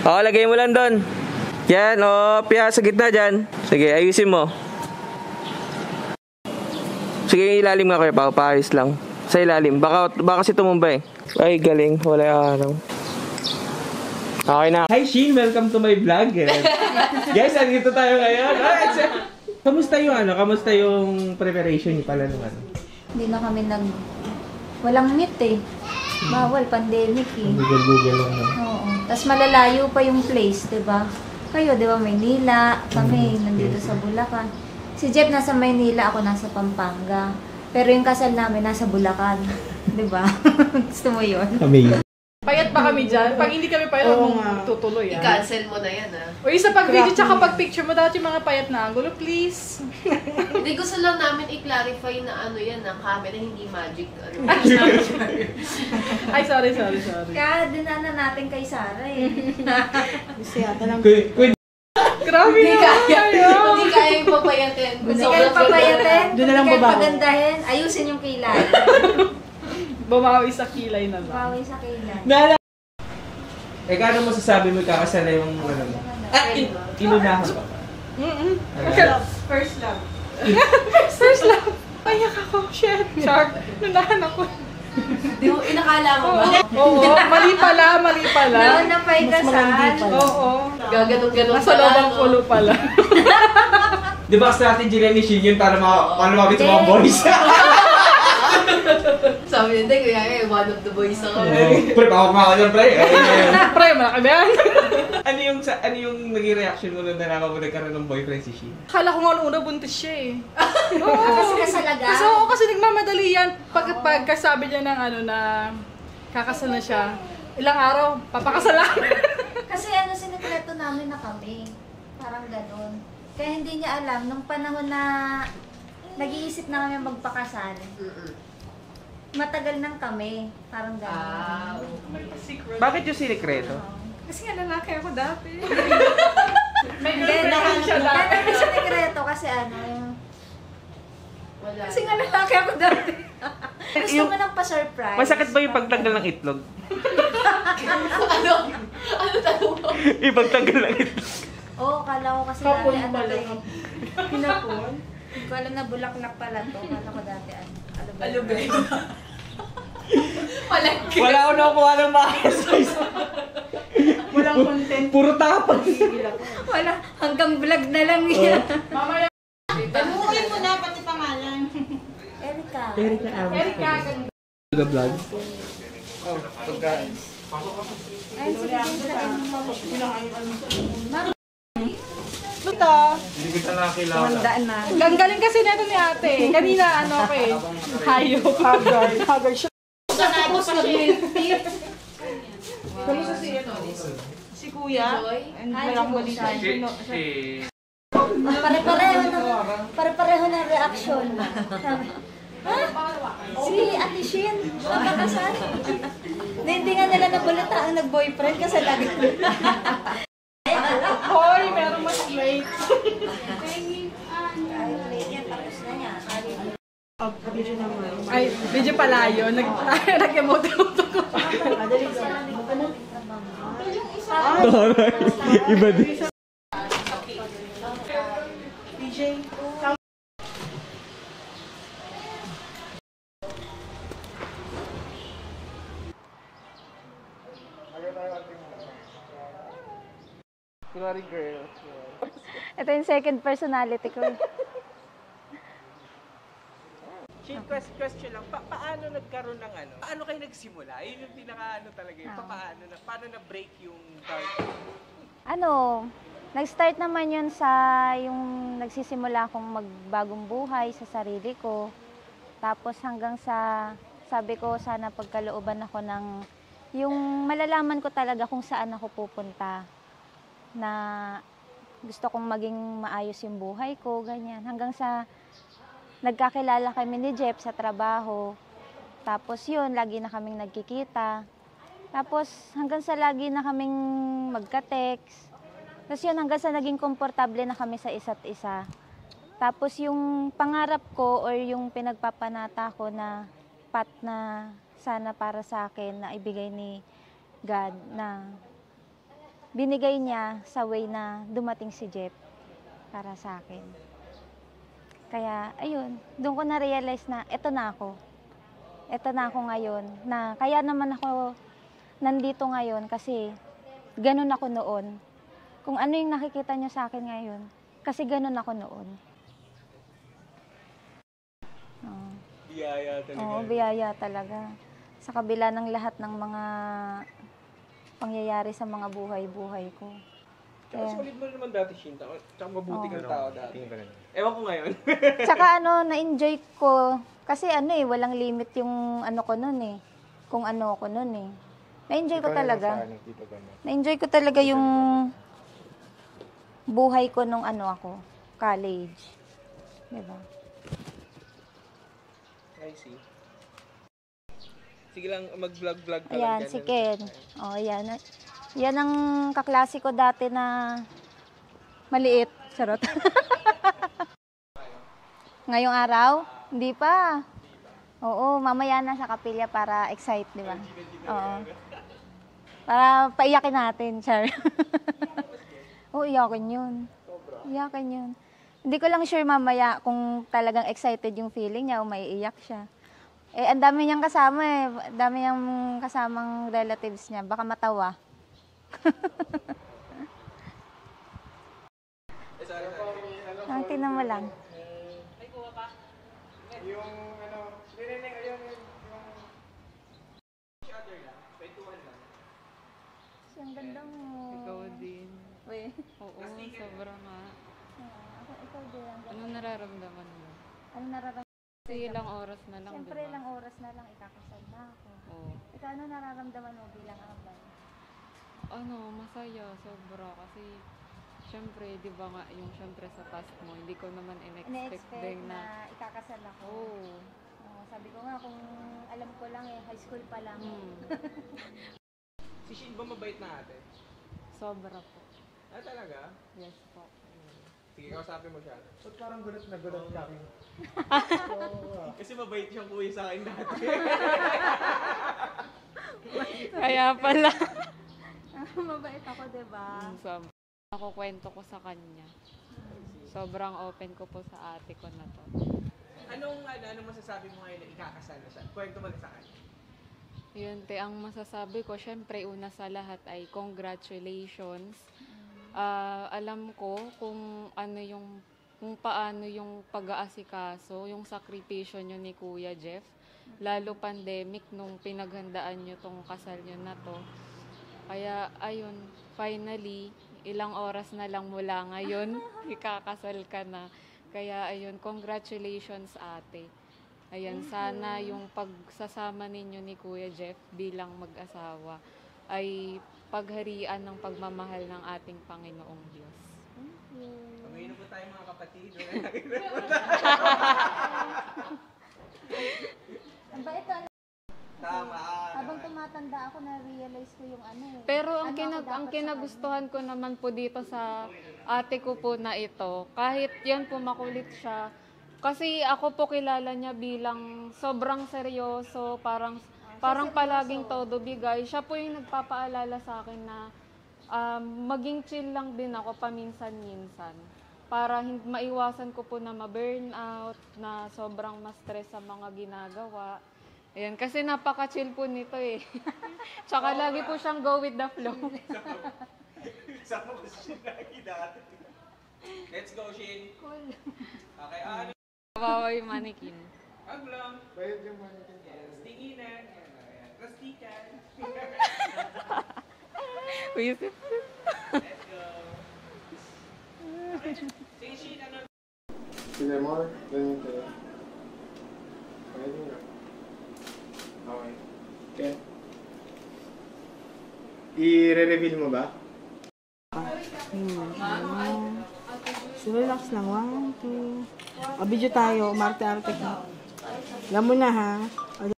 Oo, lagay mo lang doon. Yan, piya sa gitna dyan. Sige, ayusin mo. Sige, ilalim nga kayo, paayos lang. Sa ilalim, baka kasi tumumba eh. Ay, galing, wala araw. Okay na. Hi Shin, welcome to my vlog. Guys, andito tayo ngayon. Kamusta yung preparation niyo pala nung ano? Hindi na kami walang meet eh. Bawal, pandemic eh. Google lang. Oo. Tapos malalayo pa yung place, diba? Kayo, diba, Maynila. Kami, nandito sa Bulacan. Si Jeff nasa Maynila, ako nasa Pampanga. Pero yung kasal namin nasa Bulacan. Diba? Gusto mo yun? Amazing. Payat pa kami dyan. Pag hindi kami payat, mong tutuloy. I-cancel mo na yan, ah. O isa pag video tsaka pag picture mo dapat yung mga payat na angulo, please. Hindi, gusto lang namin i-clarify na ano yan, ang camera, hindi magic. Ay, sorry. Kaya dinana natin kay Sarah eh. Gusto yata lang. Grabe na. Hindi kaya yung papayatin. Hindi kayo papayatin, Doon na lang hindi kayo babaw. pagandahin, ayusin yung kilay. Bumawi sa kilay na lang. Bawi sa kilay. Kano masasabi mo kakasala yung ano mo? Inunahan pa ba? First love. Payak ako. Shit. Char. Nunahan ako. Di mo, inakala mo ba? Oo. Mali pala. Nauna pa ikasal. Oo. Gaganong-ganon Nasa lobang pulo pala. Di ba strategy rin ni Shin yun para malumapit sa mga boys? Sabi niya, kuya, one of the boys ako. Pre, baka kumaka dyan, pre. Pre, malaki ba yan? Ano yung naging reaction mo nung nalaman mo nagkaroon ng boyfriend si Shin? Akala ko nga una buntis siya eh. Kasi kasalaga. Kasi nagmamadali yan. Pagkasabi niya ng na kakasal na siya, ilang araw, papakasalan. Kasi sinikreto namin na kami. Parang ganun. Kaya hindi niya alam, nung panahon na nag-iisip na kami magpakasal, matagal nang kami. Parang ganun. Bakit yung sinikreto? Kasi nga lalaki ako dati. May Hindi, girlfriend siya dati. kaya namin sinikreto kasi yung... Wala. Kasi nga lalaki ako dati. Gusto mo nang pa-surprise. Masakit ba yung pagtanggal ng itlog? Ano tanong mo? Ipagtanggal ng itlog. Oo, kala ko kasi Kapon dati pala. Pinapon? Hindi ko alam na bulaklak pala to. Kala ko dati Alubay. Malaki. Wala ko nakuha ng maayos. Walang content. Puro tapang. Wala, hanggang vlog na lang yan. Mamaya. Tanungin mo na pati pangalan. Erika. Erika, ganun. Vlog. Ay, sige, Ito. Hindi kita nakakilala. Ang galing kasi nito ni ate. Kanina hayop. Haggard siya. Tapos mag-lift. Kamusta si Kuya? And walang balita. Pare-pareho ng reaction. Sabi, ha? Si Ate Shin, napakasal. Hindi nga nila nabalita ang nag-boyfriend kasi lagi. Hoy, meron mas late. Ay, video pala yun. Nag-emote-emote ko. Iba din. DJ. Kunwari girl. Ito yung second personality ko. Question lang, paano nagkaroon ng ano? Paano kayo nagsimula? Yun yung pinaka talaga yun. Paano na-break yung dark? Nag-start naman yun sa yung nagsisimula akong magbagong buhay sa sarili ko. Tapos hanggang sa, sabi ko sana pagkalooban ako ng, yung malalaman ko talaga kung saan ako pupunta. Na gusto kong maging maayos yung buhay ko, ganyan. Hanggang sa nagkakilala kami ni Jeff sa trabaho. Tapos yun, lagi na kaming nagkikita. Tapos hanggang sa lagi na kaming magka-text. Tapos yun, hanggang sa naging komportable na kami sa isa't isa. Tapos yung pangarap ko or yung pinagpapanata ko na path na sana para sa akin na ibigay ni God na binigay niya sa way na dumating si Jeff para sa akin. Kaya, ayun, doon ko na-realize na eto na ako. Eto na ako ngayon. Na kaya naman ako nandito ngayon kasi ganun ako noon. Kung ano yung nakikita niyo sa akin ngayon, kasi ganun ako noon. Biyaya talaga. Oo, biyaya talaga. Sa kabila ng lahat ng mga pangyayari sa mga buhay-buhay ko. Tsaka solid mo naman dati, Shin. Tsaka mabuti kang tao dati. Ewan ko ngayon. Tsaka na-enjoy ko. Kasi walang limit yung ano ko nun eh. Kung ano ko nun eh. Na-enjoy ko talaga. Na-enjoy ko talaga yung buhay ko nung ako, college. Diba? I see. Sige lang, mag-vlog-vlog ka Ayan, lang. si Ken. O, ayan. Yan ang kaklase ko dati na maliit. Charot. Ngayong araw? Hindi pa. Oo, mamaya na sa kapilya para excite, di ba? Oo. Para paiyakin natin, Char. Oo, iyakin yun. Iyakin yun. Hindi ko lang sure mamaya kung talagang excited yung feeling niya o maiiyak siya. Ang dami niyang kasama Ang dami niyang kasamang relatives niya. Baka matawa. Tingnan mo lang. Ang ganda mo. Ikaw din. Uy. Oo, sobra nga. Ikaw din. Ano nararamdaman mo? Ano nararamdaman? Kasi ilang oras na lang, Siyempre, diba? ilang oras na lang ikakasal na ako. Oo. Ikaw, ano nararamdaman mo bilang abay? Ano, masaya, sobra. Kasi, syempre, di ba nga, yung syempre sa past mo, hindi ko naman in-expect din na na, ikakasal ako. oo. Sabi ko nga, kung alam ko lang high school pa lang. Si Shin ba mabait na ate? Sobra po. Ah, talaga? Yes po. Sige, kausapin mo siya. Ba't parang gulat na gulat ka akin? Kasi mabait siyang kuya sa akin dati. Kaya pala. Mabait ako, diba? Sobra. Ako kwento ko sa kanya. Sobrang open ko po sa ate ko na to. Anong masasabi mo ngayon na ikakasal na siya? Kwento mo na sa akin. Yun, ang masasabi ko, syempre, una sa lahat ay congratulations. Alam ko kung paano yung pag-aasikaso, yung sakripisyo nyo ni Kuya Jeff. Lalo pandemic nung pinaghandaan nyo tong kasal nyo na to. Kaya, ayun, finally, ilang oras na lang mula ngayon, ikakasal ka na. Kaya, ayun, congratulations ate. Ayan, sana yung pagsasama ninyo ni Kuya Jeff bilang mag-asawa ay pagharian ng pagmamahal ng ating Panginoong Diyos. Pag-inom po tayo mga kapatid. Ang bait to. Tama. Habang tumatanda ako, na-realize ko yung Pero ang kinagustuhan ko naman po dito sa ate ko po na ito, kahit yan po makulit siya, kasi ako po kilala niya bilang sobrang seryoso, parang palaging todo bigay. Siya po yung nagpapaalala sa akin na maging chill lang din ako paminsan-minsan. Para maiwasan ko po na ma-burnout, na sobrang ma-stress sa mga ginagawa. Ayan, kasi napaka-chill po nito eh. Tsaka lagi po siyang go with the flow. Sama ko si Shin lagi dati. Let's go, Shin. Cool. Okay, Kawawa yung mannequin. Hug lang. Bayad yung mannequin. Yes, tinginan. Plastikan. Wisip. Let's go. Sige, Shin, Sige, more. Ganyan tayo. Pwede nga. Okay. Okay. I-re-reveal mo ba? So, relax lang. 1, 2. O, video tayo. Marte-arte ka. Alam mo na, ha?